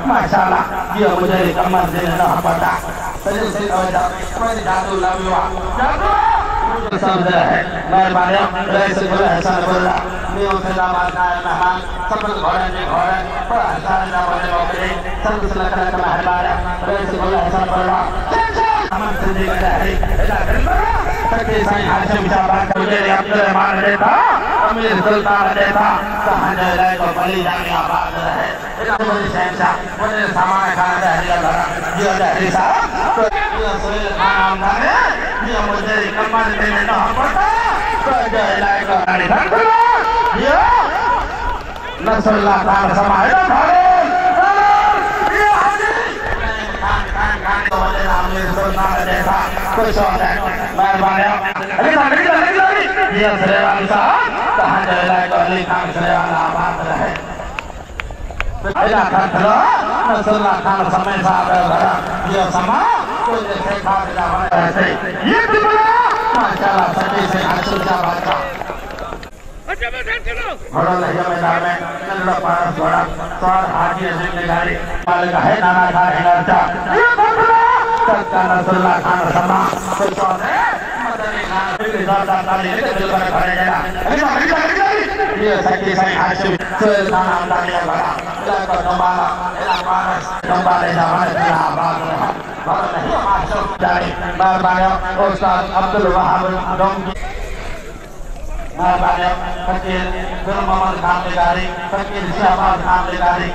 माशाल्लाह dia menjadi teman dengan apa saya tahu मैं जादू लाविया जादू शब्द है मैं बारे ऐसे बोला ऐसा बोला मैं उसे लामार का मेहमान सब घोड़े ने घोड़े पर ऐसा ना बोले बोले सब कुछ लगा कर मेहमान ऐसे बोला ऐसा बोला हम जिंदगी का है ऐसा करके साईं हाशिम शाबाश मुझे अब्दुल रहमान देता अमीर सुल्तान देता कहां जाए को बलि जाने आबाद है ऐसा बोले शहंशाह मुझे सामान खाना है ये है साहब dia soal खाना है dia मुझे कमर देने ना पड़ता तो जाए लाए को गाड़ी धर ये नसल्ला खान समाए ना भारे ये हाजी खान तो वाले नाम में सुल्तान देखा कुछ और है मैं बारे लगी ये सरेवान साहब कहां जाए लाए को अली खान सरेवान आबाद रहे ऐसा खतरा नसल्ला खान समय साहब ये समा कोई जैसे खाना ऐसे ये दिमाग माशाल्लाह सभी से हासिल का बात घोड़ा लहिया मैदान में नंदा पारा घोड़ा सवार हाजी अजीम ने गाड़ी मालिक है नाना खा है नरचा ये सबका नसल्ला खान समा कुछ और है मदनी खान फिर ज़्यादा ताली लेके दिल पर खड़े जाना ये सच्ची साईं हाशिम सुल्तान आमदानी बड़ा इलाका नंबाला इलाका नंबाले जमाने का बात है और नहीं माशूक जाए बार-बार उस्ताद अब्दुल वहाब डोंगी बार-बार फकीर गुरु मोहम्मद खान लेगारी फकीर शहबाज खान लेगारी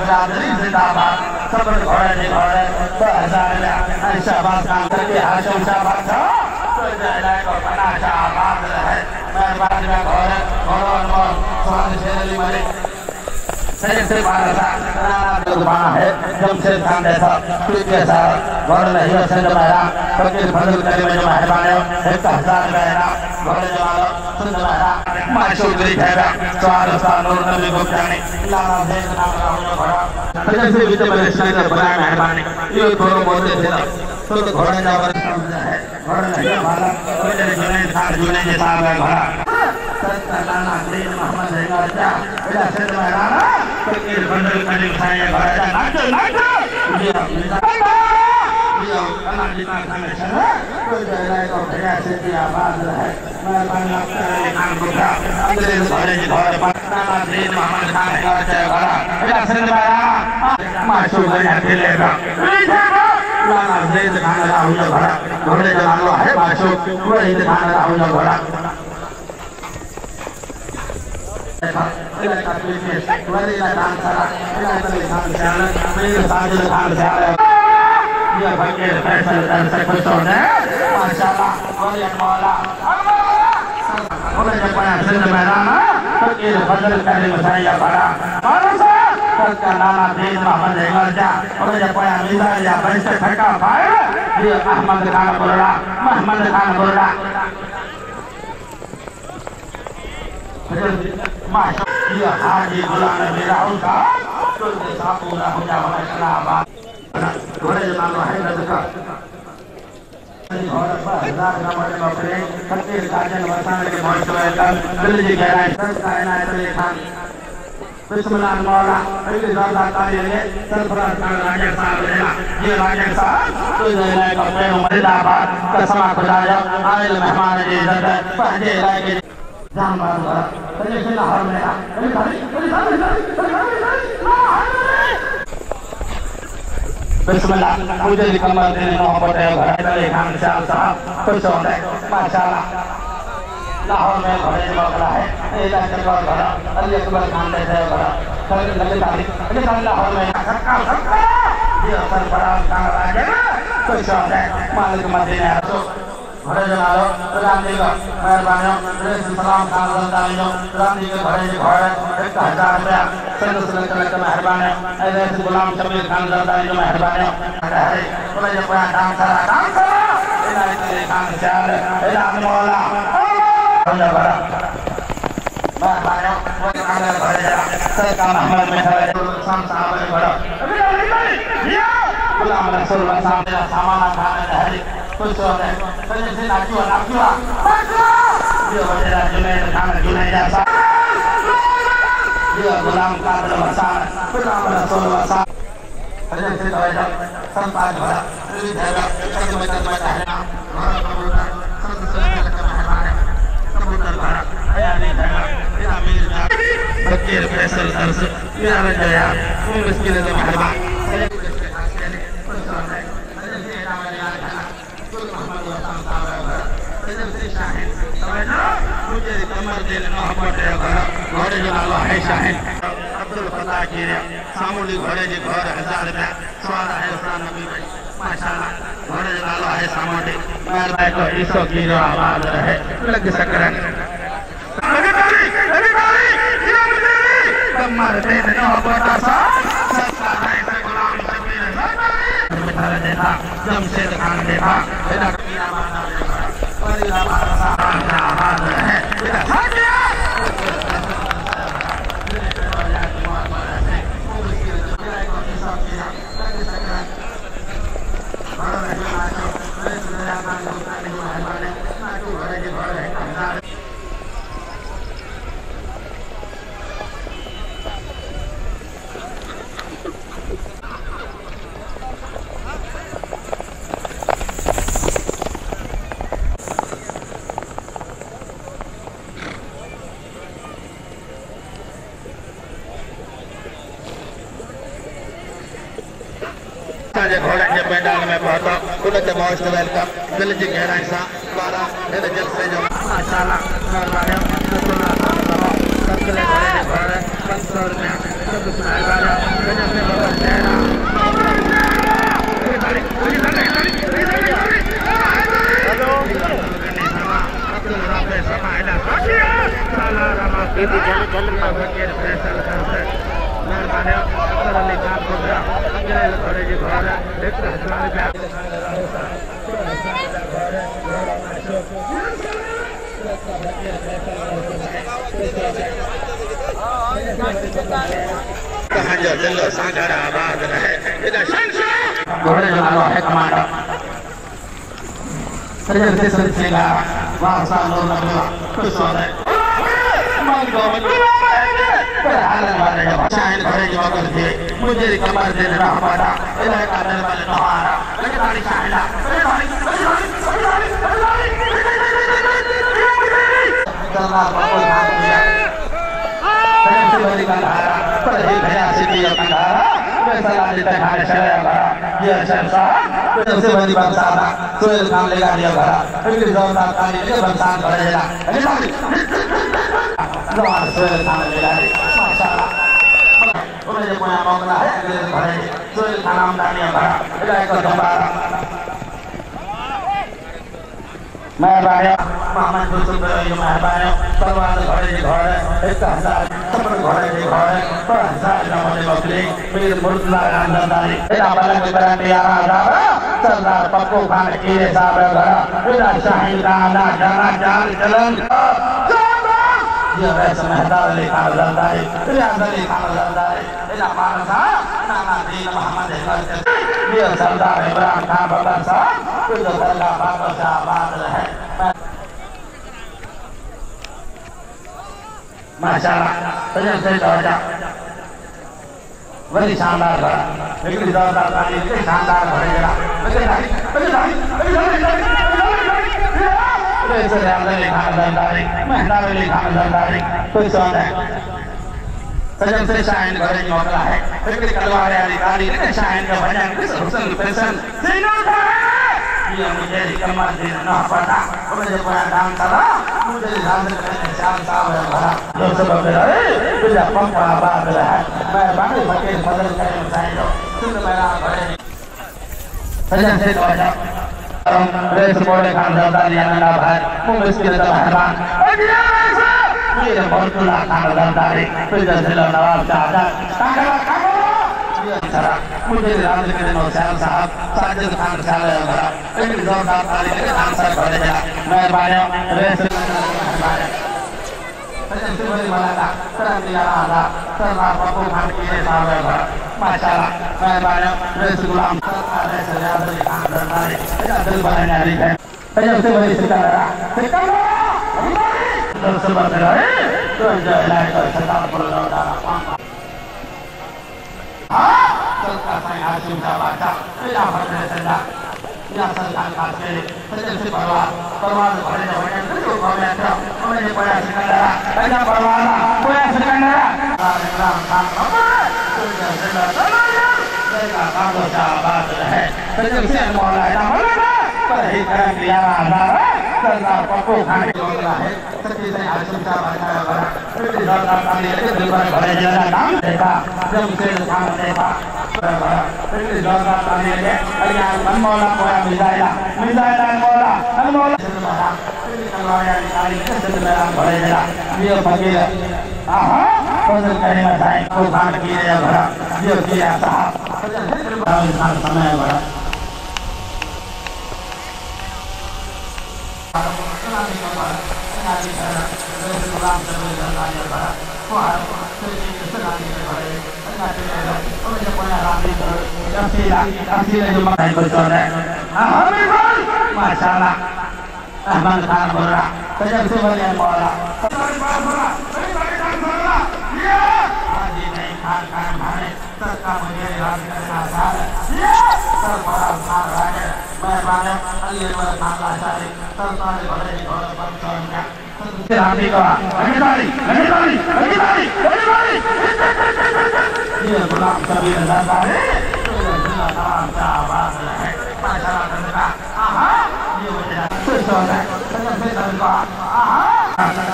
बिरादरी जिंदाबाद सब घोड़े ने घोड़े 2000 में शहबाज खान फकीर हाशिम शहबाज था तो जाए को बना शहबाज है बार-बार में घोड़े घोड़ों स्वाद शेरली मलिक से बारह है जमशेद खान जैसा जैसा घोड़े नहीं हो सिंध मेरा फकीर फजल करीम जो मेहरबान है 1000 मेरा घोड़े जवानो सिंध मेरा माशूक गरीब है सवाल उस्ताद नूर नबी गुप्तानी लाला जैद नाम का हो घोड़ा फजल से बीते में शायद बड़ा मेहरबानी ये थोड़ा बहुत है तो घोड़े जवान है घोड़े नहीं वाला कोई जुनैद खान जुनैद जैसा है घोड़ा लाना दीन मोहम्मद है राजा इला सिंध मेरा फकीर फजल करीम साईं घोड़ा नाच ये कला जितना खाने चला कोई जाए को भैया से दिया बात है मैं बन अपने खान बुखा अंग्रेज घोड़े जी घोड़े पटना दीन मोहम्मद खान राजा घोड़ा इला सिंध मेरा माशूक है अकेलेगा लाना जैद खान राहुल घोड़ा घोड़े जवानो है माशूक वही खान राहुल घोड़ा इलाका पुलिस वाले इलाका सारा इलाका खान सारा मेरे साजिद खान सारा ये फकीर फैसल से खुश होने माशाल्लाह और ये मौला और ये पया सिंध मैदान फकीर फजल करीम साईं बड़ा मानसा का नाना दीन मोहम्मद एमरजा और ये पया मीजा या बंश ठका पाए ये अहमद खान बोला मोहम्मद खान बोला माशा ये हाजी गुलाम मेरा उनका तो जैसा पूरा हो जाए इस्लामाबाद घोड़े जमानो है नजका और 2000 नंबर में अपने फकीर काजन वसान के मौसम में दिल जी गहराई का इनायत अली खान बिस्मिल्लाह मौला अली ज़ादा ताली ने सरफराज खान राजा साहब लेना ये राजा साहब तो जैसे अपने मरीदाबाद कसम खुदाया आयल मेहमान की इज्जत पहले लाए जान मार पहले से लाहौर में बिस्मिल्लाह मुझे कमर देने मोहब्बत है घर खान साहब खुश होते माशाल्लाह लाहौर में घोड़े मौका है इलाके का घोड़ा अली अकबर खान जैसे घोड़ा सर लगे तारीख लाहौर में ये सरफराज खान राजा खुश होते मालिक मदीना घोड़े जमालो रानी का मेहरबानियों सलाम खान रंदानियों रानी के घोड़े 1000 रुपया सिंध सुल्तान का मेहरबान है ऐसे गुलाम शमीर खान रंदानी जो मेहरबान है बोले जो कोई डांस करा इलाके खान चार इलाके मौला हमने बड़ा मेहरबानियों वो खाने घोड़े जरा सरकार मोहम्मद में है शाम साहब ने बड़ा गुलाम रसूल साहब ने सामान खाने है कुछ और है पहले से नाचुआ ये वजह जुनैद खान जुनैद साहब dia gulam kader wasan gulam rasul wasan ada cerita ada sampai ada ini ada macam-macam ada kemudian ayah ini ada fakir faisal arz ya rajaya miskin itu mahaba मुझे कमर दिल मोहब्बत है घोड़े जो नालो है शाहिद अब्दुल फताह की सामूली घोड़े जी घर 1000 रुपया स्वाद है उस्ताद नबी भाई माशाल्लाह घोड़े जो नालो है सामूली मेरे भाई को ईसो की जो आवाज रहे लग सकरन कमर दिल मोहब्बत सा सस्ता है गुलाम शबीर सरदार देखा जमशेद खान देखा इधर घोड़ा के पंडाल में पहुंचा उन्हें मोस्ट वेलकम दिल की गहराई सा द्वारा इन जल से जो माशाल्लाह मेहरबानी रसूलुल्लाह सबके घोड़े 500 रुपया सब सुनाए वाला गजब से बड़ा चेहरा अब्दुल राफे समाइला साला रमा के जल फकीर फैसल करते मेहरबानी अब्दुल अली खान पुत्र अंग्रेज घोड़े जी घोड़ा 1000 रुपया कहाँ जो दिलो सागर आबाद रहे इधर घोड़े जो नालो है कमांडर सजन से सिलसिला वहाँ सालों लगवा खुश हो गए शाहिद घोड़े की वक़्त थी मुझे कमर दिल रहा पड़ा इधर का दिल वाले नहारा लगे तारी शाहिदा चलना बाबू भाग गया सजन से बड़ी कंधारा पर ही भया सिटी का कंधारा वैसा लाली तखाने शराया भरा ये शर्षा सजन से बड़ी बंसाना सोयल खान लेगा दिया भरा फिर जोरदार खाने के बंसान भरे जला जवान सोयल खान लेगा माशाल्लाह उन्हें जो कोई मौका है अंग्रेज भरे सोयल खान आमदानी भरा इलाके का दंबारा मेहरबानी मोहम्मद हुसैन भाई मेहरबानी परवान घोड़े जी घोड़े 1000 सफर घोड़े जी घोड़े 1000 नमोने बकरी वीर मुर्तजा गांधारी इला बलंग बरंडी यारा जाबा सरदार पप्पू खान कीरे साहब घरा इला शाहीन गाना जाना जान चलन ये वैसे मेहदार अली खान जरदारी रियाज अली खान जरदारी इला मानसा नाना दीन मोहम्मद हसन ये सरदार इब्राहिम खान बबर साहब कुछ दरगाह बाबा से आबाद रहे माशाल्लाह सजन से दौड़ा वही शानदार भरा लेकिन जोरदार ताली के शानदार भरे जरा वैसे अली खान जरदारी मेहदार अली खान जरदारी कोई सोच है सजन से शाहीन घोड़े की मौका है फिर कलवार वाली गाड़ी ने शाहीन का भजन किस हुस्न फैशन ये मुझे कमर दिन ना पता मुझे बड़ा नाम चला मुझे ध्यान करने श्याम साहब है भरा जो सब मेरा तुझे पंपा बात है मैं बाकी फकीर फजल करे मसाई दो सुन मेरा घोड़े सजन से दौड़ा रेस मोड़े खान जरदारी अन्ना भाई मुंबई के मेहमान ये मुर्तजा खान जरदारी फिर जिला नवाब चाचा मुझे राज के दिनों श्याम साहब साजिद खान साले भरा एक जोरदार ताली के खान साहब भरे जा मेहरबानी रेस सजन से बड़ी वाला तरन दिया आला सरदार पप्पू खान कीरे साहब भरा माशाल्लाह मेहरबानी रेस गुलाम सरदार रेस रियाज अली खान जरदारी दिल बनाने वाली है सजन से बड़ी सिकंदरा दिल से बड़ा है तो जो इलाके का सरदार पर लौटा हाँ चलता साईं हाशिम शाह बादशाह मेरा भजन चला या संतान का से सजन से परवार भरे भजन तो भव्य था उन्हें बड़ा सिकंदरा ऐसा परवार बड़ा सिकंदरा राम खान सुंदर का कांदो शाबाद है सजन से मौला है पर ही करम दिया आधार सरदार पप्पू खान की होता है सच्ची से हाशिम शाह बादशाह बड़ा फिर सरदार का लिए दिल पर भरे जरा नाम देखा जब से खान देखा फिर सरदार का लिए अया मनमौला कोया मिजाइला मौला मनमौला फिर नवाया निकाली से मेरा भरे जरा ये फकीर आहा फजल करने में साईं को खान किए भरा ये किया साहब समय भरा माशाल्लाह अहमद खान बोल रहा सजन से बोले मौला खान खान भाने सबका मुझे राज करना था सब बड़ा खान राजे मैं माने अली अकबर खान लाचारी सब सारे बड़े घोर पर चढ़ गया रानी का अगितारी ये गुलाम कबीर दादा है नाम का आवाज है माशाल्लाह करना आहा ये मुझे सुन है सजन से दरगा आहा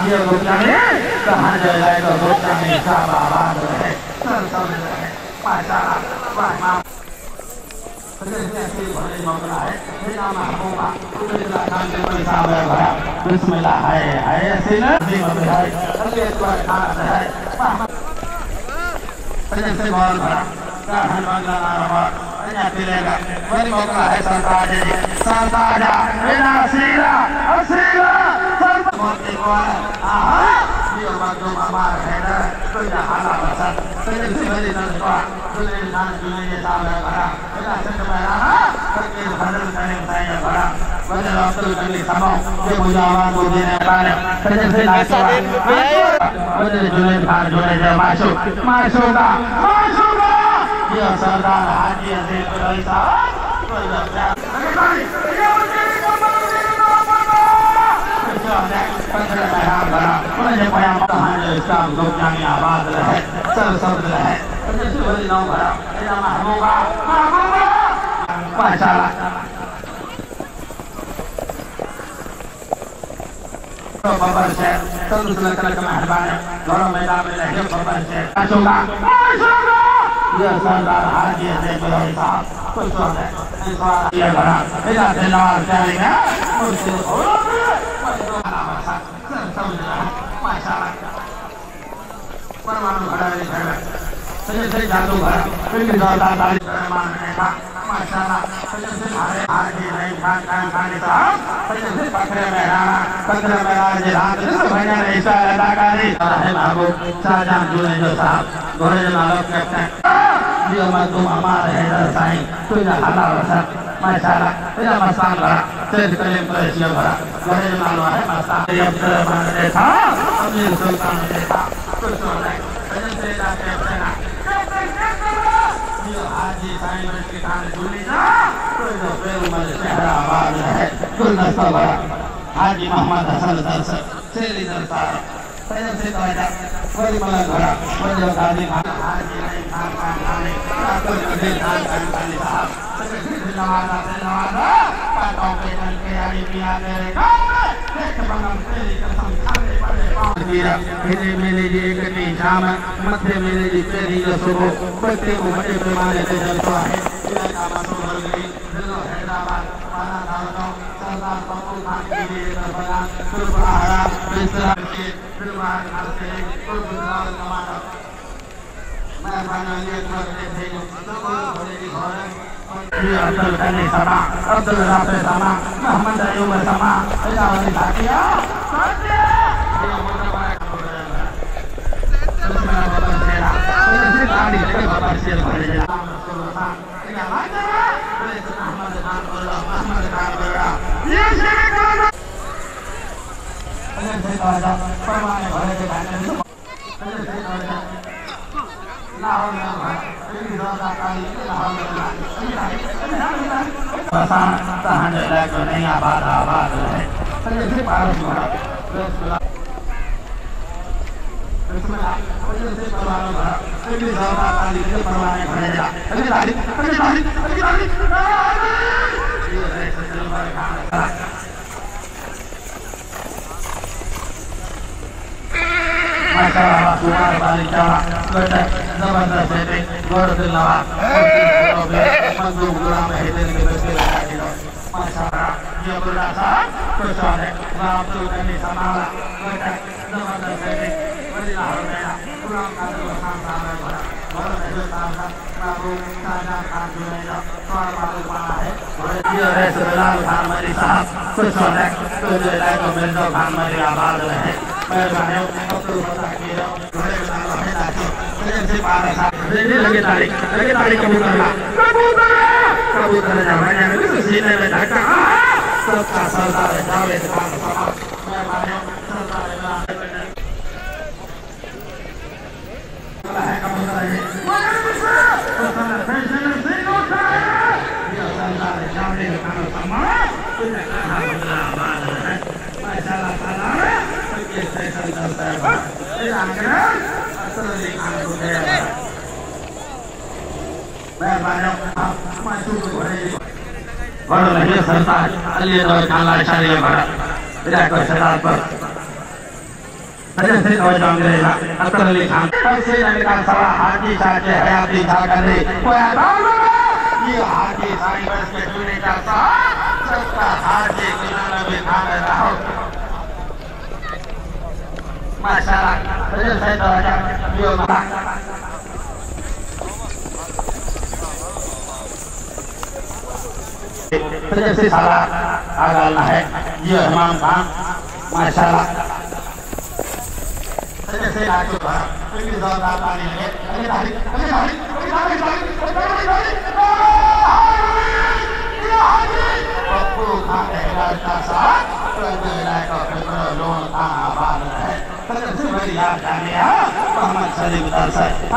ये गुलाम है कहां जाए तो गुलाम का आवाज है सब है माशाल्लाह वाह बिस्मिल्लाह है ऐसे ना से बहुत भरा वही मौका है संताजा बिना सीरा असीरा ये मजदूर हमार है ना कोई ना हाला बसा तेरे से मेरी नजर दुनिया नाम दुनिया सामने भरा बिना संग मेरा करके भजन करने चाहिए भरा वजह अब्दुल कली समो ये मुझे आवाज को देने वाले तेरे से नाचवा वजह जुले खान जुले जय माशूका ये सरदार हाजी अजीज रही साहब कोई इस्लाम लोकजानी आबाद रहे सब रहे माशाल्लाह बबर से तंदुरुस्त कर के मेहरबान घरों मैदान में रहे बबर से ये सरदार हाजी से बड़े साहब कुछ है ये बड़ा मेरा दिलवार जाएगा उससे परमाणु भरा है सजन से जादू भरा फिर दादा दादी परमाणु देखा माशाल्लाह सजन से हमारे आगे नहीं खान खाने साहब सजन से पकड़े में राणा पकड़े में राज रात से भैया ने ऐसा अदाकारी है महबूब शाहजहां जुले जो साहब गोरे मालूम करते हैं ये मजदूर हमारे है साईं तू ना हाला बसा माशाल्लाह मेरा मस्तान भरा तेज कलीम प्रेसियो भरा गोरे मालूम है मस्तान ये परमाणु देखा अमीर सुल्तान देखा कुछ है सजन से जाके अपना ये हाजी साईं के खान जुली ना कोई तो पेरुमल शहर आबाद है गुलदस्ता भरा हाजी मोहम्मद हसन दरस सेली दरसा सजन से कहा वही मला भरा वही गादी हाजी नहीं खान खाने कोई कभी खान खाने साहब सजन से नवाजा पाटों पे मन के आई पिया मेरे गांव में देख बनम तेरी कसम खाने पड़े हिने मेले जी एक नी शाम मथे मेले जी तेरी जो सुबह बच्चे को बड़े पैमाने पे जलता है इलाका मशहूर गई दिलो हैदराबाद पाना दावतो सरदार पप्पू खान की तरफला सुरपहाड़ा बिसरा के फिरवार खाते और गुजरात कमांडर मैं फाइनली करते थे लोगों बड़े की घर ये अब्दुल कली समा अब्दुल राफे समा मोहम्मद अयूब समा इलाही साथिया tahan dari dunia abad-abad. Terjadi parah semua. Masalah suara balik jalan, letak zeberdast ini, gordil lawan, mendung gulam hidup bersih lagi. Masalah dia berasa, kecuali waktu kami sama, letak zeberdast ini, berilah mereka, pulang kali bersama-sama, orang itu tangan, prabu, tangan kanjunya, soal malu malai, dia resebelah sama di sahab, kecuali tujuh lagi bentuk sama di abad lagi. Ini lagi tarik kebukaran. Kebukaran namanya itu sini mendadak. Serta saudara jauh sama. Baru lahir serta alih kalah syariah barat tidak kau sedar ber. Ada saya kau jangan lah atau lihat. Saya nak kata salah haji saja hayati sahaja ni. Kau tahu dia haji saya bersetuju kata serta haji kita lebih tahu tahu. Masyarakat, saya tanya dia mana? Terjadi salah agak naik dia memang masalah terjadi lagi bah ini zona tadi ini tadi aku ada rasa terjadi lagi kalau lon apa terjadi beri ya Muhammad Salim Darsa